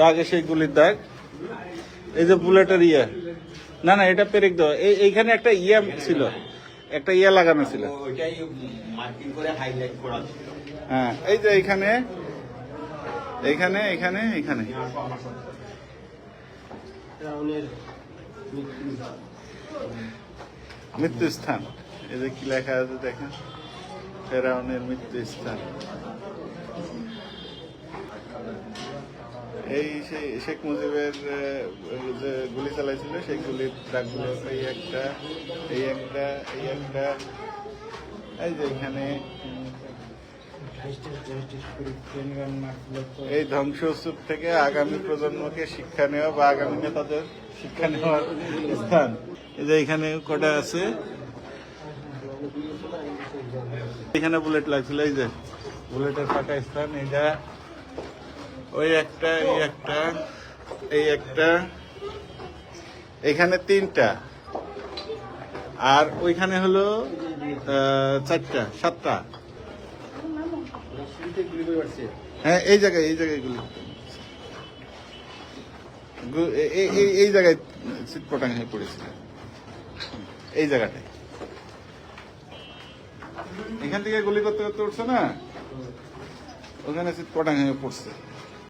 আগে সেই গুলির দাগ, এই যে বুলেটের না না এটা পেরেক দেওয়া, এইখানে একটা ছিল, একটা লাগানো ছিল। হ্যাঁ এই যে এইখানে এইখানে এইখানে এইখানে মৃত্যুস্থান। এই যে কি লেখা আছে দেখেন, ফেরাউনের মৃত্যুস্থান। এই সেই শেখ মুজিবের যে গুলি চালাইছিল সেই গুলির দাগগুলো, এই একটা এই একটা এই একটা, এই যে এখানে এই ধ্বংসস্তূপ থেকে আগামী প্রজন্মকে শিক্ষা নেওয়া বা আগামী নেতাদের শিক্ষা নেওয়ার স্থান। এই যে এখানে কটা আছে, এখানে বুলেট লাগছিল, এই যে বুলেটের ফাঁকা স্থান। এইটা ওই একটা এই একটা এই একটা, এখানে 3টা, আর ওইখানে হলো 4টা 7টা। হ্যাঁ এই জায়গায় গুলি, এই জায়গায় সিটপটাং হয়ে পড়েছিল, এই জায়গাটায়। এখান থেকে গুলি করতে করতে উঠছে না, ওখানে সিটপটাং হয়ে পড়ছে।